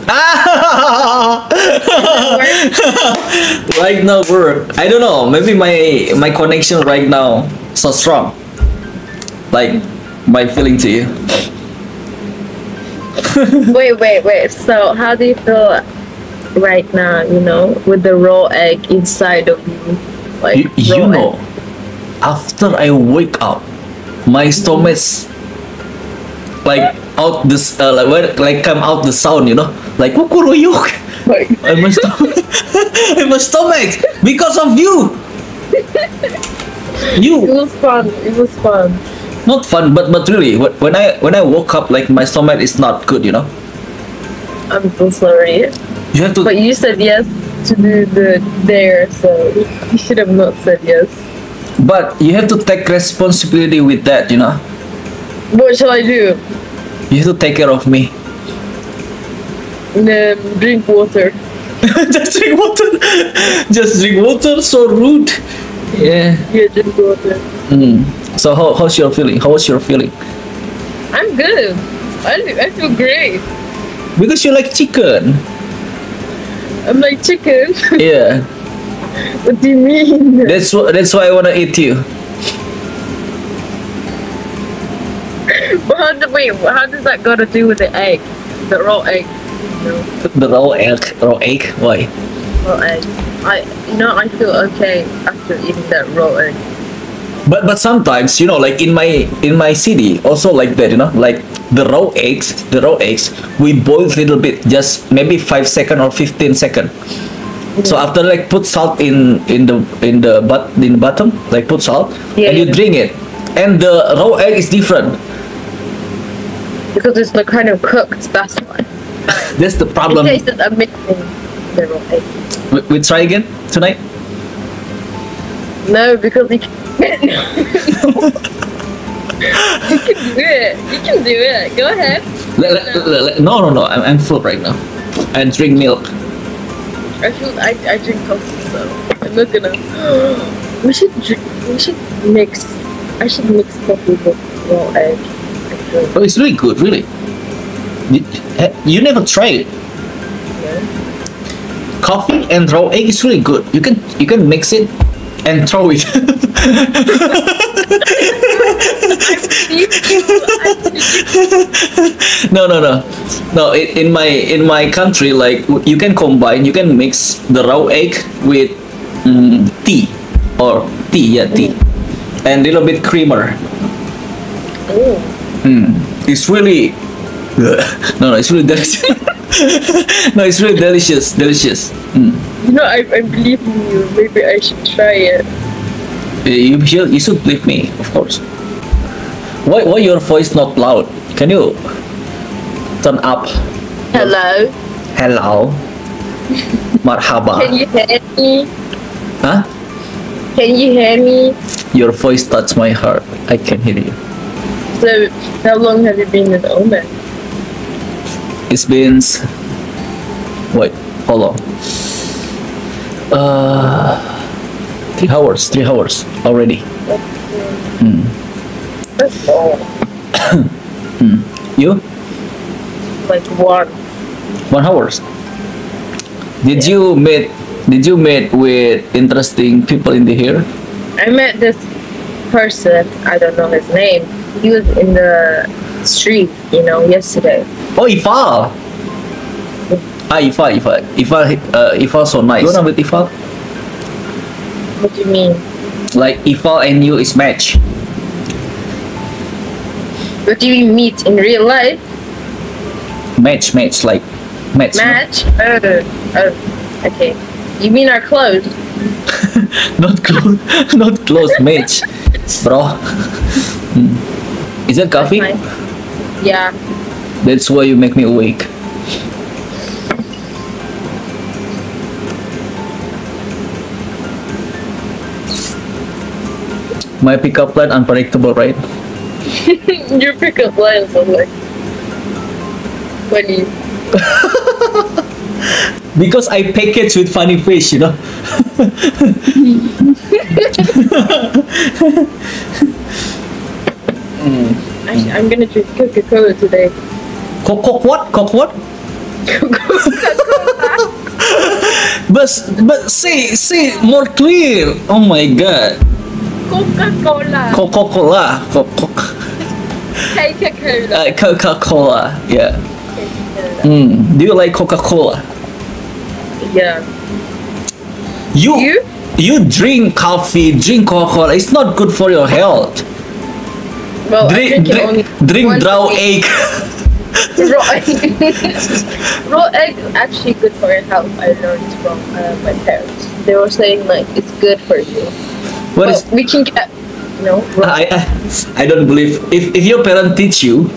Ah! Right now, bro. I don't know. Maybe my connection right now so strong. Like my feeling to you. Wait. So how do you feel right now, you know, with the raw egg inside of you? Like You raw know, egg. after I wake up, my stomach's like out this like when like come out the sound, you know, like kukuruyuk. Like, In my stomach, in my stomach because of you. it You was fun. It was fun. not fun, but really, when I woke up, like my stomach is not good, you know. I'm so sorry. You have to. But you said yes to do the dare, so you should have not said yes. But you have to take responsibility with that, you know. What shall I do? You have to take care of me. Drink water. Just drink water. Just drink water. So rude. Yeah. Yeah, drink water. So how's your feeling? How was your feeling? I'm good. I feel great. Because you like chicken. I'm like chicken. Yeah. What do you mean? That's why I wanna eat you. But how does that got to do with the egg? The raw egg. You know, The raw egg. Raw egg. Why? raw egg. I feel okay after eating that raw egg. But sometimes, you know, like in my city also like that, you know, like the raw eggs we boil a little bit, just maybe 5 seconds or 15 seconds. So after like put salt in the bottom, like put salt, Yeah, and you yeah. drink it, and the raw egg is different. Because it's like kind of cooked, that's why. That's the It problem. tasted amazing, the raw egg. We try again tonight. No, because you can You can do it. You can do it. Go ahead. No. I'm full right now. And drink milk. I drink coffee, so I'm not gonna. We should mix. I should mix coffee with raw egg. I think. Oh, it's really good, really. You never tried it. Yeah. Coffee and raw egg is really good. You can mix it and throw it. No. In my country, like you can combine. You can mix the raw egg with tea or tea, yeah, tea, and a little bit creamer. Oh. It's really no, it's really delicious. No, it's really delicious. You know, I believe in you. Maybe I should try it. You should believe me, of course. Why your voice not loud? Can you turn up? Hello. Hello. Marhaba. Can you hear me? Huh? Can you hear me? Your voice touched my heart. I can hear you. So, how long have you been in Ometv? It's been wait, hold on. 3 hours. 3 hours already. That's all. You? Like one. 1 hours. Did you meet with interesting people in the here? I met this person. I don't know his name. He was in the street, you know, yesterday. Oh, Ifal. Ifal so nice. You know with Ifal? What do you mean? Like Ifal and you is match. What do you meet in real life? Match, like match. Match? Oh, okay. You mean our clothes? Not close, not close match, bro. Is that coffee? Nice. Yeah. That's why you make me awake. My pickup line unpredictable, right? Your pickup lines are like funny. Because I package with funny face, you know. I'm gonna drink Coca-Cola today. Coke what? Coke what? Coca-Cola. But say more clear. Oh my god. Coca-Cola. Coca-Cola. Coca-Cola. Coca-Cola. Yeah. Coca-Cola. Do you like Coca-Cola? Yeah. You drink coffee, drink Coca-Cola. It's not good for your health. Well, I drink it only Drink once raw a week. egg. Raw egg. Raw egg is actually good for your health. I learned from my parents. They were saying like it's good for you. What But is? we can get, raw I don't believe if your parent teach you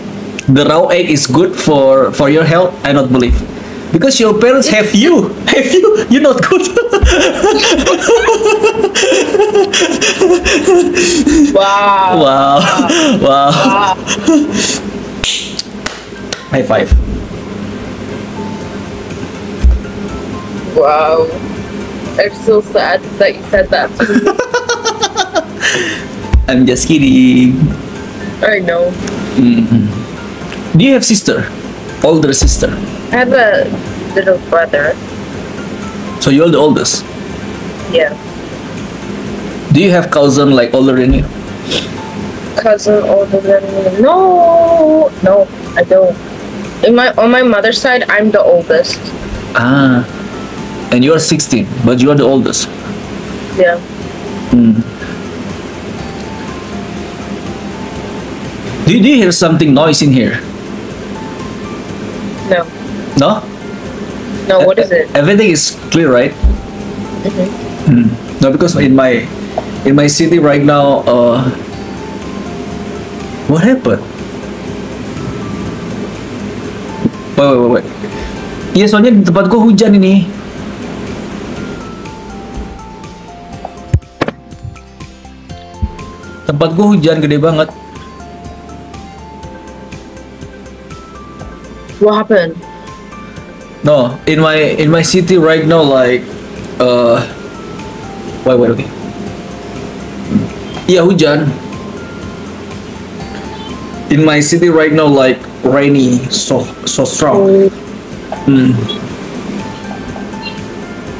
the raw egg is good for your health. I don't believe because your parents have you you're not good. Wow. Wow. Wow. Wow. High five. Wow. I'm so sad that you said that to me. I'm just kidding. I know. Do you have sister? Older sister? I have a little brother. So you're the oldest. Yeah. Do you have cousin like older than you? Cousin older than me. No, I don't. On my mother's side, I'm the oldest. Ah. And you are 16, but you are the oldest. Yeah. Do you hear something noise in here? No. No? No, what is it? Everything is clear, right? No, because in my city right now, what happened? Wait. Iya, soalnya di tempat gua hujan ini. Tempat gua hujan gede banget. What happened? No, in my city right now, like, wait, okay. Iya, hujan. In my city right now, like rainy, so strong.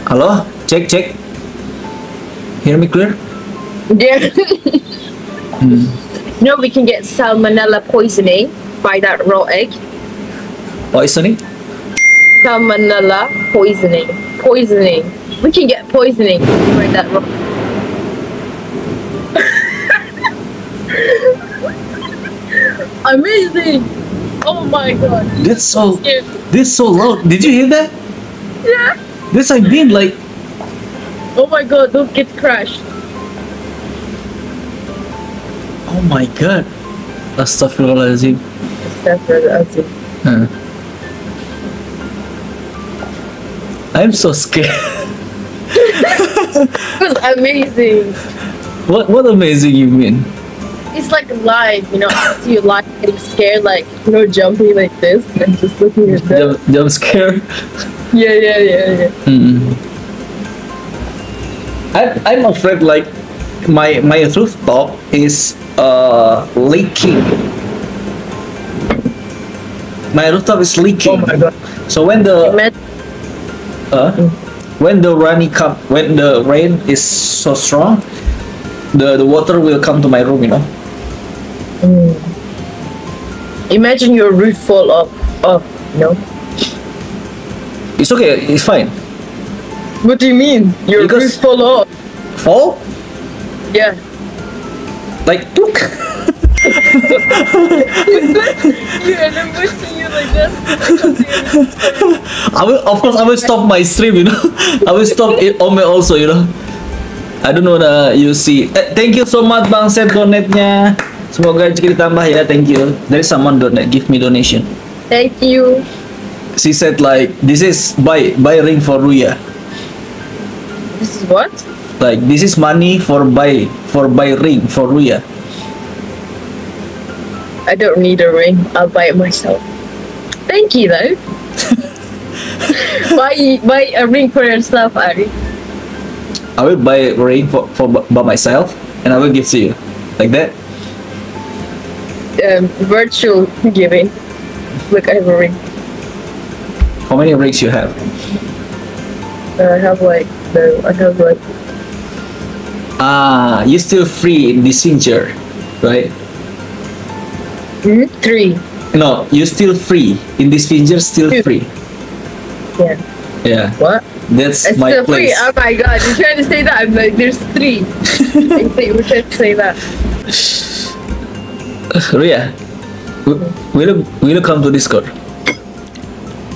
Halo, cek. Hear me clear? Yeah. We can get salmonella poisoning by that raw egg. Poisoning? Salmonella poisoning. We can get poisoning by that raw. Amazing! Oh my god. That's so loud. Did you hear that? Yeah. This I mean, like, Oh my god, don't get crashed. oh my god. Astaghfirullahaladzim. Astaghfirullahaladzim. Huh. I'm so scared. It was amazing. What amazing you mean? It's like live, I see you live getting scared, like, jumping like this and just looking at them. Jump scare? Yeah. I'm afraid like my rooftop is leaking. My rooftop is leaking. Oh my god. So when the rain is so strong, the water will come to my room, Imagine your roof full of, It's okay, it's fine. What do you mean? Your Because- roof full of? Fall? Yeah. Like, took. Yeah, and I'm wishing you like that. Of course, I will stop my stream, I will stop it Ome also, I don't know you see. Thank you so much Bang Seth donate-nya. Semoga rezeki ditambah ya. Thank you. There is someone give me donation. Thank you. She said like this is buy ring for Ruya. This is what? Like this is money for buy ring for Ruya. I don't need a ring. I'll buy it myself. Thank you though. buy a ring for yourself, Ari. I will buy a ring for by myself and I will give to you. Like that. Virtual giving. Look, I have a ring. How many breaks you have? I have like You still free in this Messenger, right? 3. No, you still free in this Messenger. Still 2. free. Yeah. Yeah. What? That's It's my still free. place. Oh my god, you're trying to say that? I'm like, there's 3. I think we're trying to say that. Ria, will you come to Discord?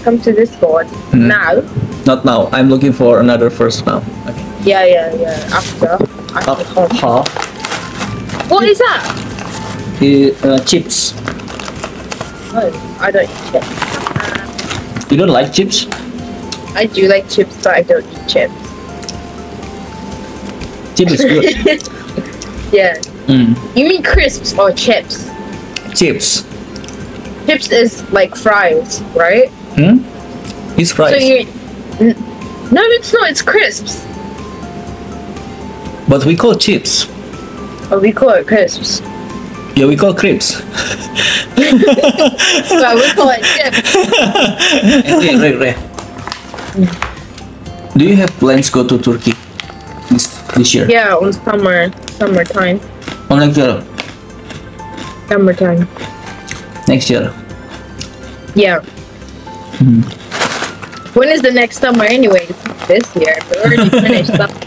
Come to Discord now. Not now. I'm looking for another first now. Okay. Yeah. After. Half. What is that? Chips. Oh, I don't eat chips. You don't like chips? I do like chips, but I don't eat chips. Chips is good. Yeah. You mean crisps or chips? Chips. Chips is like fries, right? It's fries. So you. No, it's not. It's crisps. But we call chips. Oh, we call it crisps. Yeah, we call crepes. Well, we call it chips. Ray. Do you have plans to go to Turkey this year? Yeah, on summertime. Or next year? Summertime. Next year. Yeah. When is the next summer anyway? This year. We already finished summer.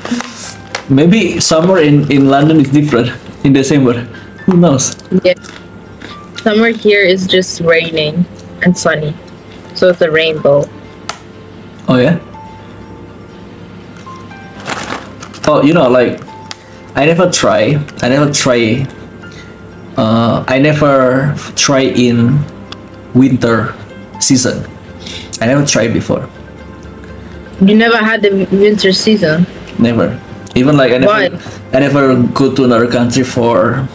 Maybe summer in London is different in December. Who knows? Yeah. Summer here is just raining and sunny. So it's a rainbow. Oh yeah? Oh, like I never try in winter season. I never tried before. You never had the winter season? Never. Even like Why? I never go to another country for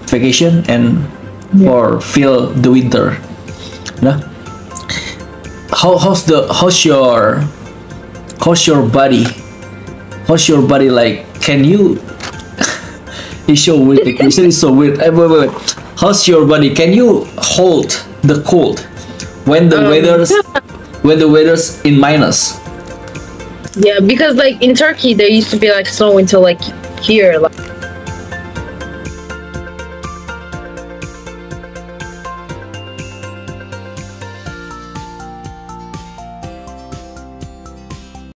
vacation and for feel the winter. You know? How's your body like? Can you? It's so weird. The question is so weird. Wait. How's your body? Can you hold the cold when the weather's in minus? Yeah, because like in Turkey there used to be like snow until like here, like